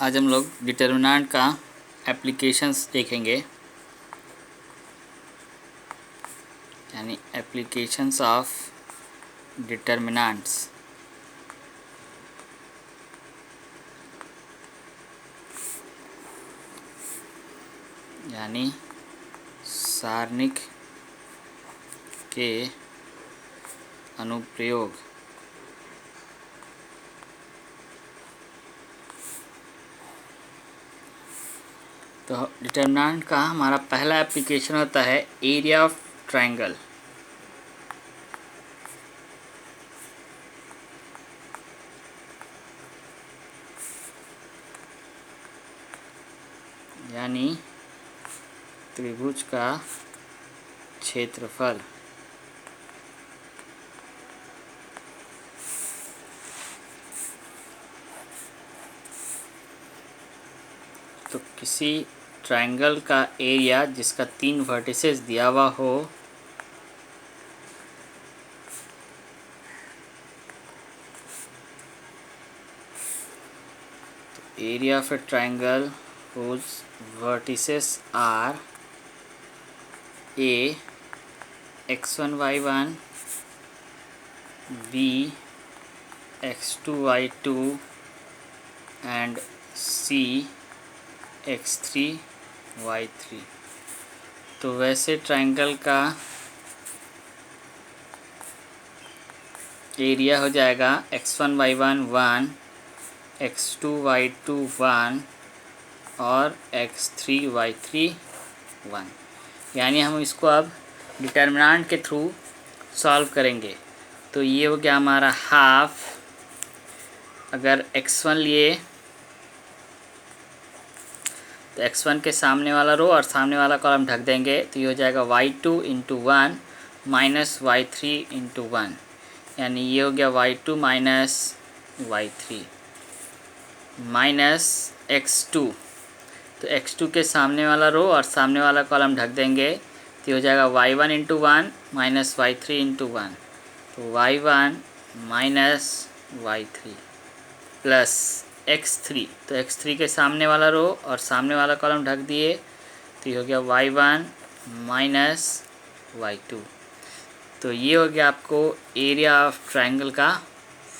आज हम लोग डिटर्मिनेंट का एप्लीकेशंस देखेंगे, यानी एप्लीकेशंस ऑफ डिटर्मिनेंट्स। यानी सारणिक के अनुप्रयोग। तो डिटर्मिनेंट का हमारा पहला एप्लीकेशन होता है एरिया ऑफ ट्रायंगल। यानी त्रिभुज का क्षेत्रफल। तो किसी ट्रायंगल का एरिया जिसका 3 वर्टिसेस दिया हुआ हो, तो area of A triangle whose vertices are A x1 y1, B x2 y2 and C x3 y3। तो वैसे ट्रायंगल का एरिया हो जाएगा x1 y1 1, x2 y2 1 और x3 y3 1। यानी हम इसको अब डिटर्मिनेंट के थ्रू सॉल्व करेंगे। तो ये हो गया हमारा हाफ। अगर x1 लिए तो x1 के सामने वाला रो और सामने वाला कॉलम ढक देंगे, तो ये हो जाएगा y2 into 1 minus y3 into 1। यानी ये हो गया y2 minus y3 minus x2। तो x2 के सामने वाला रो और सामने वाला कॉलम ढक देंगे, तो हो जाएगा y1 into 1 minus y3 into 1। तो y1 minus y3 plus x3। तो x3 के सामने वाला रो और सामने वाला कॉलम ढक दिए, तो ये हो गया y1 माइनस y2। तो ये हो गया आपको एरिया ऑफ ट्रायंगल का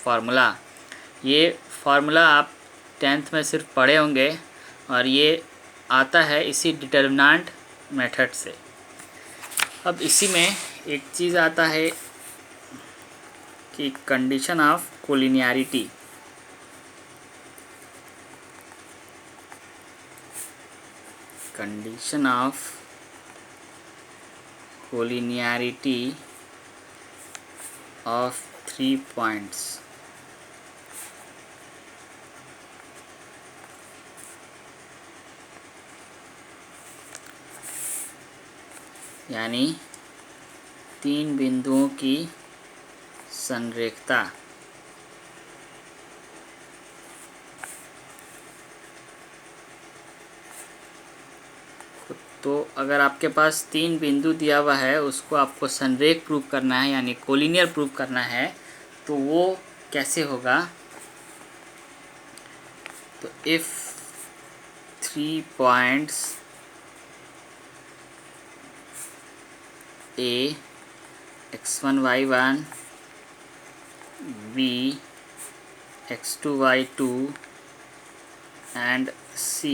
फॉर्मूला। ये फार्मूला आप 10th में सिर्फ पढ़े होंगे और ये आता है इसी डिटर्मिनेंट मेथड से। अब इसी में एक चीज़ आता है कि condition of collinearity. Condition of collinearity of 3 points. यानी 3 बिंदुओं की संरेखता। तो अगर आपके पास 3 बिंदु दिया हुआ है, उसको आपको संरेख प्रूव करना है यानी कोलिनियर प्रूव करना है, तो वो कैसे होगा? तो if 3 points A x1 y1, B x2 y2 and C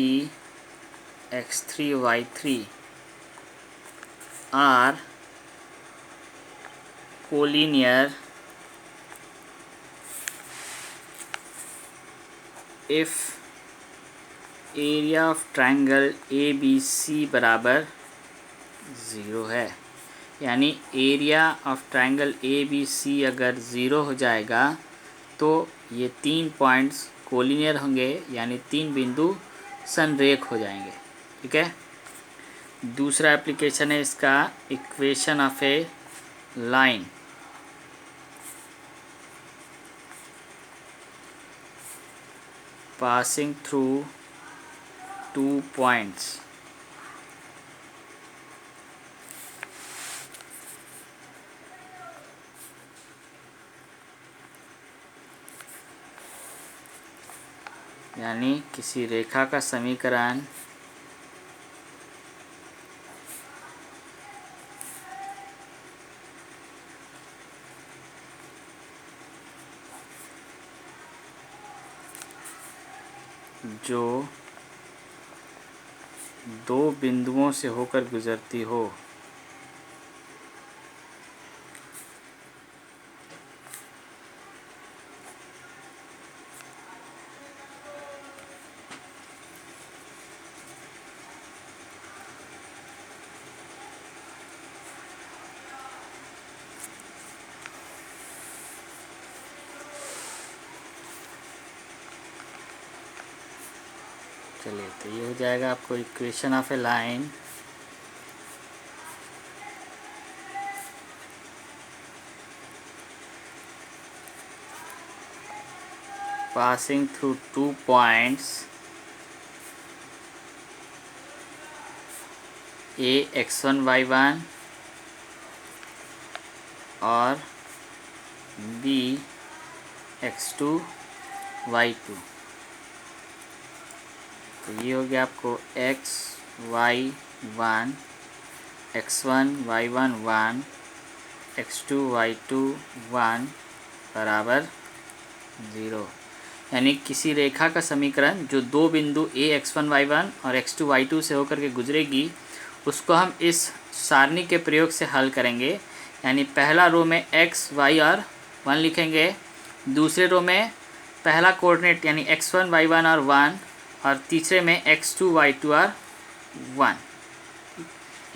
x3 y3 are collinear if area of triangle ABC बराबर 0 है। यानी एरिया ऑफ ट्रायंगल ABC अगर 0 हो जाएगा तो ये 3 पॉइंट्स कोलिनियर होंगे, यानी 3 बिंदु संरेख हो जाएंगे। ठीक है। दूसरा एप्लीकेशन है इसका equation of A line. Passing through 2 points. यानी किसी रेखा का समीकरण जो दो बिंदुओं से होकर गुजरती हो। चलिए, तो ये हो जाएगा आपको equation of A line passing through 2 points A x1 y1 और B x2 y2। तो ये हो गया आपको x y1 x1 y1 1 x2 y2 1 बराबर 0। यानी किसी रेखा का समीकरण जो दो बिंदु a x1 y1 और x2 y2 से होकर के गुजरेगी, उसको हम इस सारणी के प्रयोग से हल करेंगे। यानी पहला रो में x y और 1 लिखेंगे, दूसरे रो में पहला कोऑर्डिनेट यानी x1 y1 और 1 और तीसरे में x2 y2 और 1।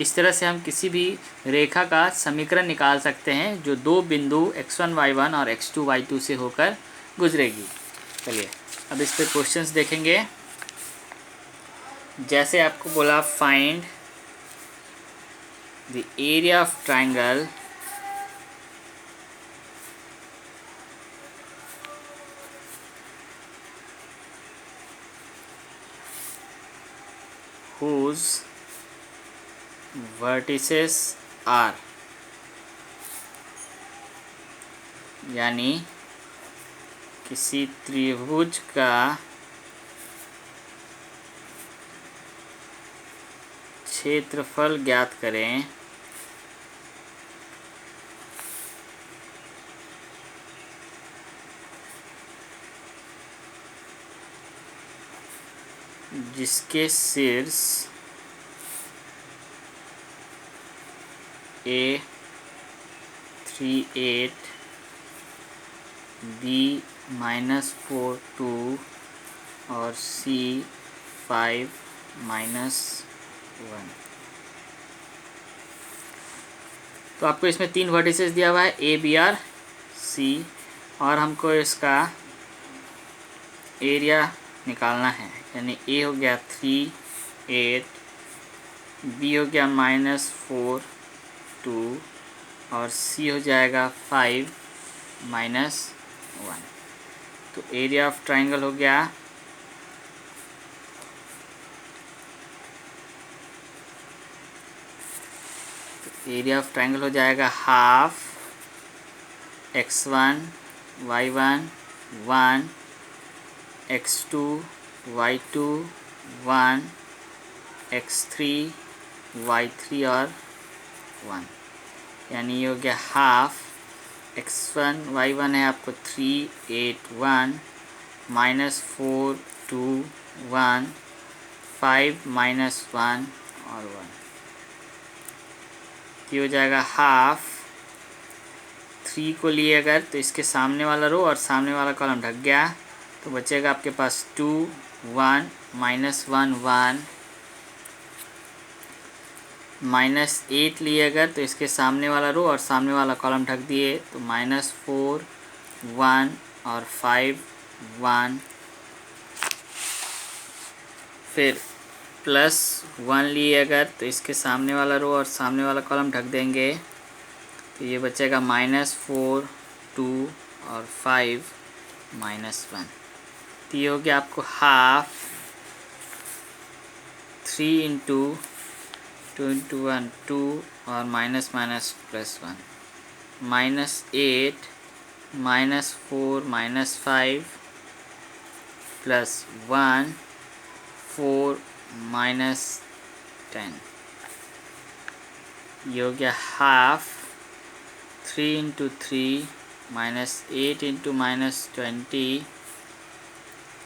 इस तरह से हम किसी भी रेखा का समीकरण निकाल सकते हैं जो दो बिंदु x1 y1 और x2 y2 से होकर गुजरेगी। चलिए, अब इस पे क्वेश्चंस देखेंगे। जैसे आपको बोला find the area of triangle whose vertices are, यानी किसी त्रिभुज का क्षेत्रफल ज्ञात करें जिसके शीर्ष A38 B-4 2 और C5 -1। तो आपको इसमें 3 वर्टिसेस दिया हुआ है A, B और C, और हमको इसका एरिया निकालना है। यानी A हो गया 3 8, B हो गया -4 2 और C हो जाएगा 5 -1। तो एरिया ऑफ ट्राइंगल हो गया एरिया ऑफ ट्राइंगल हो जाएगा half x1 y1 1 x2 y2 1 x3 y3 और 1। यानी ये हो गया हाफ x1 y1 है आपको 3 8 1 -4 2 1 5 -1 और 1। ये हो जाएगा हाफ। 3 को लिए अगर तो इसके सामने वाला रो और सामने वाला कॉलम ढक गया, तो बचेगा आपके पास 2 1 -1 1 -8 लिए अगर तो इसके सामने वाला रो और सामने वाला कॉलम ढक दिए, तो -4 1 और 5 1। फिर +1 लिए अगर तो इसके सामने वाला रो और सामने वाला कॉलम ढक देंगे, तो ये बचेगा -4 2 और 5 -1। तो ये हो गया आपको हाफ 3 × 2 × 1 2 और -1 +1 -8 -4 -5 प्लस 1 4 माइनस 10, ये हो गया half 3 into 3 minus 8 into minus 20,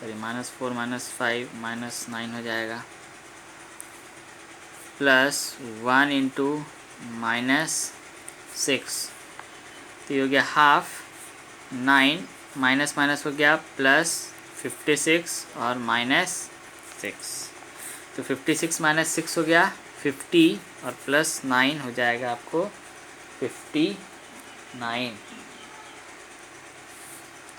sorry minus 4 minus 5 minus 9 हो जाएगा, प्लस 1 इंटू माइनस 6, तो ये हो गया हाफ 9 माइनस माइनस हो गया प्लस 56 और माइनस 6, तो 56 माइनस 6 हो गया 50 और प्लस 9 हो जाएगा आपको 59,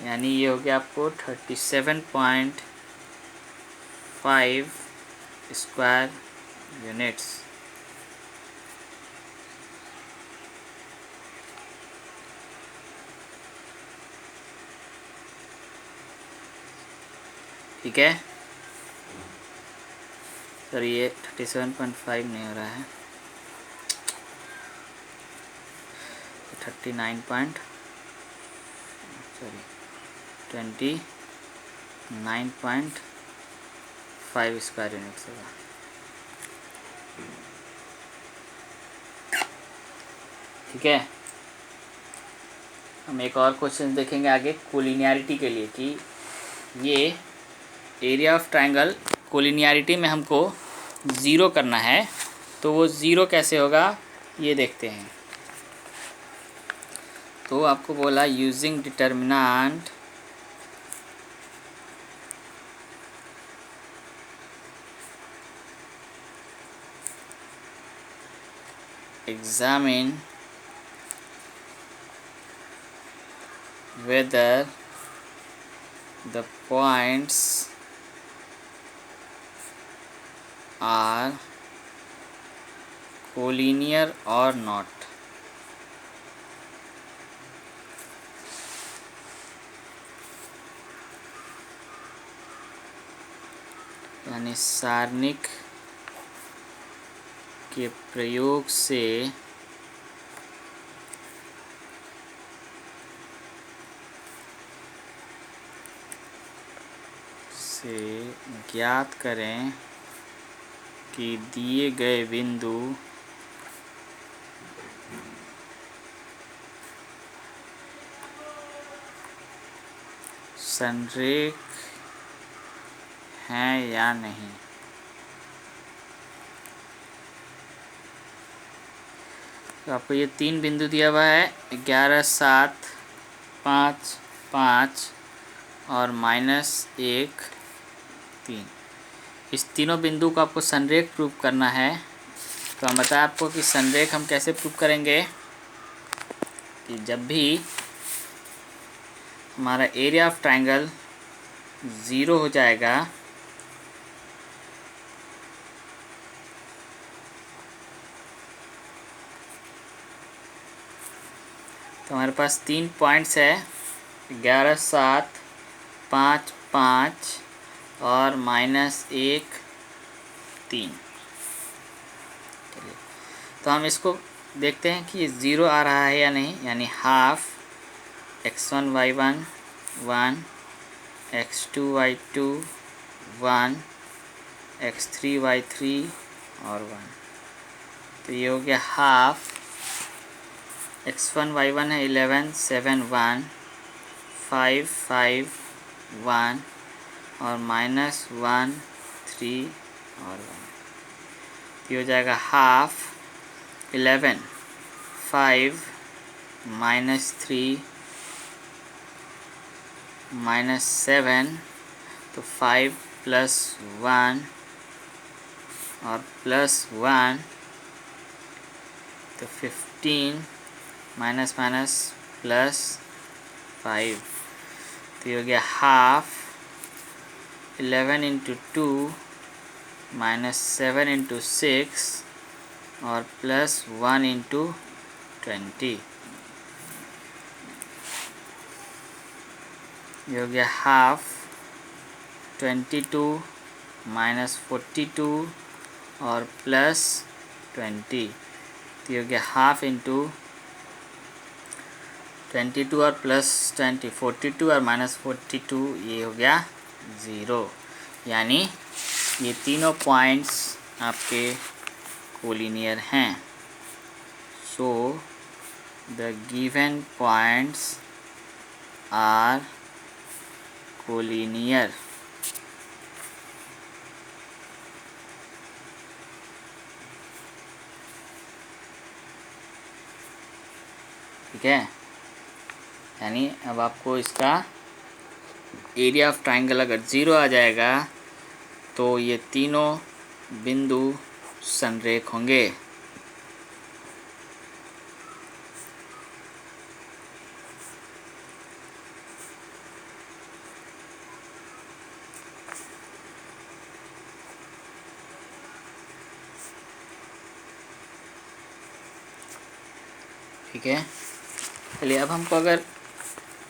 यानी ये हो गया आपको 37.5 स्क्वायर यूनिट्स। ठीक है, सर ये 37.5 नहीं हो रहा है, 29.5 स्क्वायर यूनिट्स होगा। ठीक है, हम एक और क्वेश्चन देखेंगे आगे कोलिनियरिटी के लिए कि ये एरिया ऑफ ट्रायंगल कोलिनियरिटी में हमको ज़ीरो करना है, तो वो ज़ीरो कैसे होगा ये देखते हैं। तो आपको बोला using determinant examine whether the points are collinear or not। यानी सारणिक के प्रयोग से ज्ञात करें कि दिए गए बिंदु संरेख हैं या नहीं। तो आपको ये 3 बिंदु दिया हुआ है 11 7 5 5 और -1 3, इस तीनों बिंदु को आपको संरेख प्रूव करना है। तो हम बताएं आपको कि संरेख हम कैसे प्रूव करेंगे कि जब भी हमारा एरिया ऑफ ट्रायंगल 0 हो जाएगा तो हमारे पास 3 पॉइंट्स है 11 7 5 5 और -1 3। तो हम इसको देखते हैं कि ये 0 आ रहा है या नहीं, यानी half x1 y1 1 x2 y2 1 x3 y3 और 1। तो ये हो गया हाफ x1 y1 है 11 7 1 5 5 1 और -1 3 और 1। ये हो जाएगा हाफ 11 5 -3 -7, तो 5 + 1 और +1 तो 15 -+5, तो ये हो गया हाफ 11 × 2 -7 × 6 और +1 × 20, ये हो गया हाफ 22 -42 और +20, तो ये हो गया हाफ इंटू 22 और +20 42 और -42, ये हो गया 0, यानी ये तीनों पॉइंट्स आपके कोलिनियर हैं। So the given points are collinear. ठीक है, यानी अब आपको इसका एरिया ऑफ ट्राइंगल अगर 0 आ जाएगा तो ये तीनों बिंदु संरेख होंगे। ठीक है, चलिए अब हमको अगर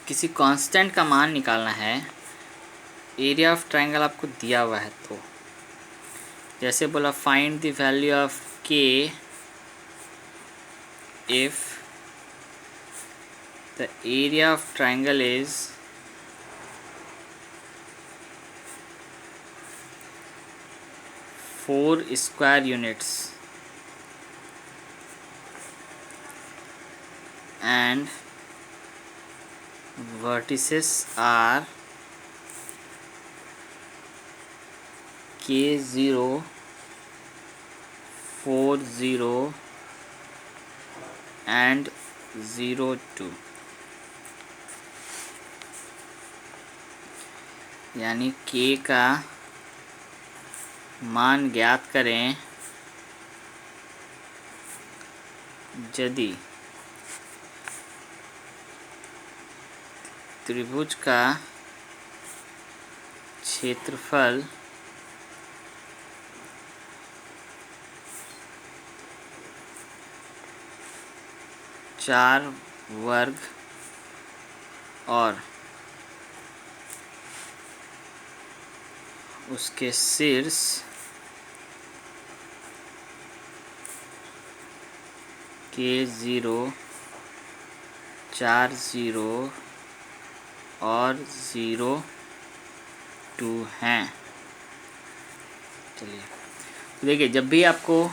किसी कांस्टेंट का मान निकालना है, एरिया ऑफ ट्राइंगल आपको दिया हुआ है, तो जैसे बोला फाइंड द वैल्यू ऑफ के if the area of triangle is 4 square units and vertices are K0, 4, 0 and 0, 2, यानी K का मान ज्ञात करें यदि त्रिभुज का क्षेत्रफल 4 वर्ग और उसके शीर्ष K0, 4, 0 और 0, 2 हैं। चलिए तो देखिए, जब भी आपको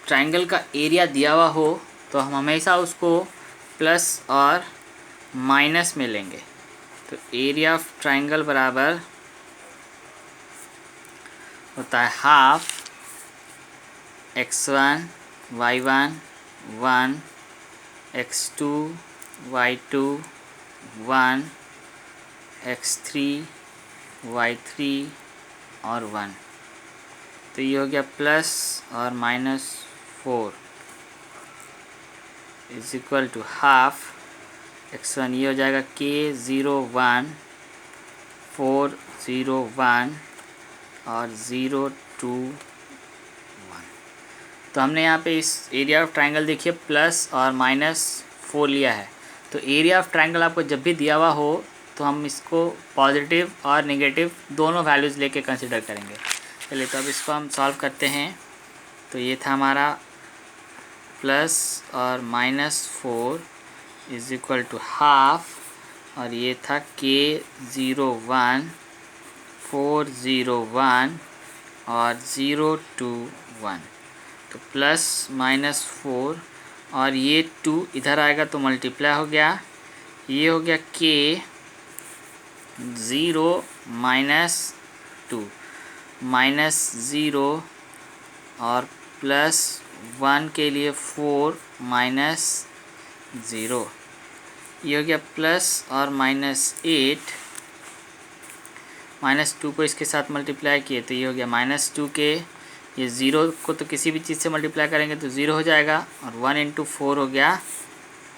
ट्राइंगल का एरिया दिया हुआ हो तो हम हमेशा उसको प्लस और माइनस में लेंगे। तो एरिया ऑफ ट्राइंगल बराबर होता है half x1 y1 1 x2 y2 1 x3 y3 और 1। तो ये हो गया प्लस और -4 is equal to half x1, ये हो जाएगा K0 1 4 0 1 और 0 2 1। तो हमने यहाँ पे इस एरिया ऑफ ट्राइंगल देखिए प्लस और -4 लिया है। तो एरिया ऑफ ट्राइंगल आपको जब भी दिया हुआ हो तो हम इसको पॉजिटिव और नेगेटिव दोनों वैल्यूज़ लेके कंसिडर करेंगे। चलिए तो अब इसको हम सॉल्व करते हैं। तो ये था हमारा प्लस और -4 इज इक्वल टू हाफ और ये था K0 1 4 0 1 और 0 2 1। तो प्लस -4 और ये 2 इधर आएगा तो मल्टीप्लाई हो गया, ये हो गया K0 -2 -0 और +1 के लिए 4 -0, ये हो गया प्लस और -8 -2 को इसके साथ मल्टीप्लाई किए तो ये हो गया -2 के, ये 0 को तो किसी भी चीज़ से मल्टीप्लाई करेंगे तो 0 हो जाएगा और 1 × 4 हो गया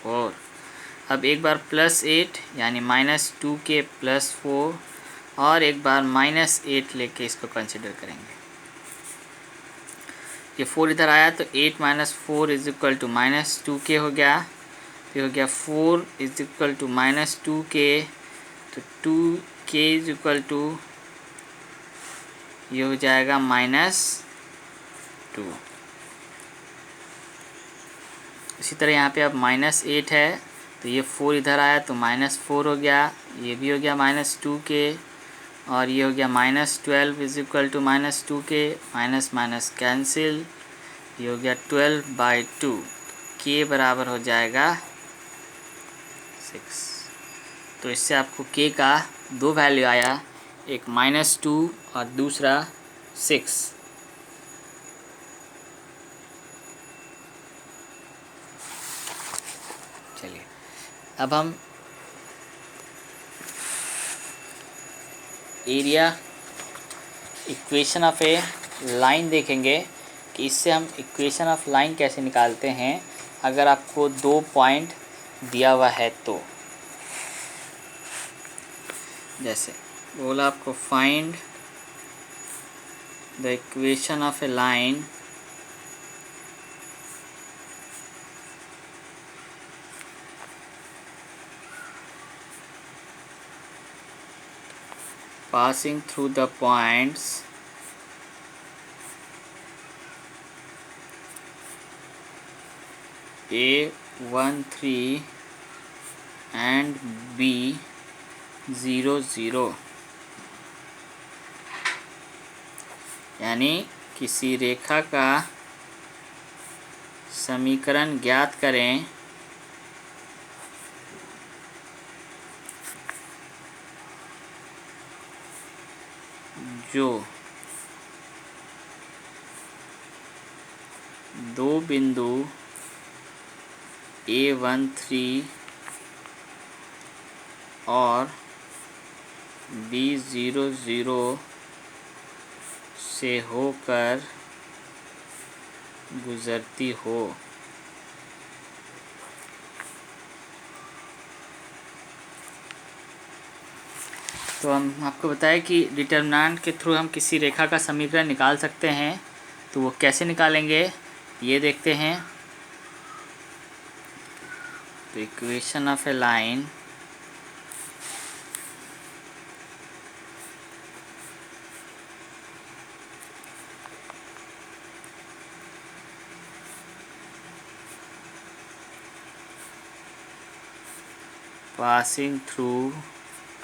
4। अब एक बार +8 यानी -2 के +4 और एक बार -8 लेके इसको कंसिडर करेंगे। ये 4 इधर आया तो 8 - 4 इज इक्वल टू -2 के हो गया। तो हो गया 4 इज इक्वल टू -2 के, तो 2 के इज इक्वल टू ये हो जाएगा -2। इसी तरह यहाँ पे अब -8 है तो तो ये 4 इधर आया तो -4 हो गया, ये भी हो गया -2k, और ये हो गया -12 is equal to -2k, minus minus cancel, ये हो गया 12/2, k बराबर हो जाएगा 6। तो इससे आपको k का दो वैल्यू आया, एक -2 और दूसरा 6। चलिए अब हम area equation of A line देखेंगे कि इससे हम इक्वेशन ऑफ लाइन कैसे निकालते हैं अगर आपको 2 पॉइंट दिया हुआ है तो। जैसे बोला आपको find the equation of A line passing through the points A13 and B00, यानी किसी रेखा का समीकरण ज्ञात करें जो दो बिंदु A13 और B00 से होकर गुजरती हो। तो हम आपको बताएं कि डिटर्मिनेंट के थ्रू हम किसी रेखा का समीकरण निकाल सकते हैं, तो वो कैसे निकालेंगे ये देखते हैं। तो equation of A line passing through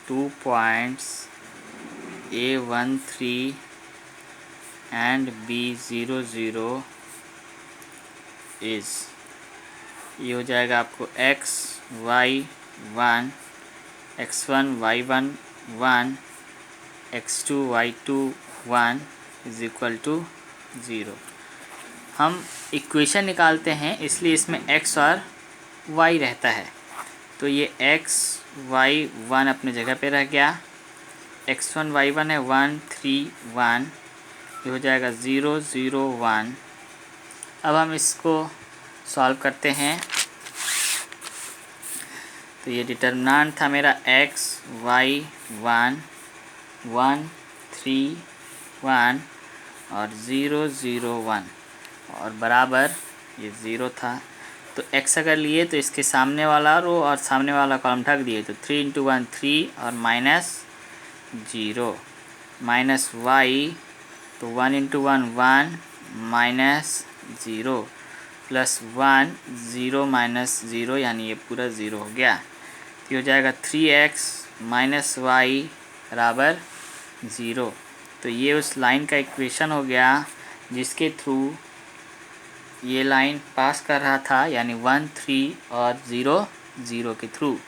2 points A13 and B00 is, ये हो जाएगा आपको x1 y1 1 x2 y2 1 is equal to 0। हम इक्वेशन निकालते हैं इसलिए इसमें x और y रहता है, तो ये x y 1 अपने जगह पे रह गया, x1 y1 है 1 3 1, ये हो जाएगा 0 0 1। अब हम इसको सॉल्व करते हैं। तो ये डिटर्मिनेंट था मेरा x y 1 1 3 1 और 0 0 1 और बराबर ये 0 था। तो x अगर लिए तो इसके सामने वाला रो और सामने वाला कॉलम ढक दिए, तो 3 × 1 3 और -0 माइनस y, तो 1 × 1 1 -0 प्लस 1 0 -0 यानी ये पूरा 0 हो गया। तो ये हो जाएगा 3x - y बराबर 0। तो ये उस लाइन का इक्वेशन हो गया जिसके थ्रू ये लाइन पास कर रहा था, यानी 1 3 और 0 0 के थ्रू।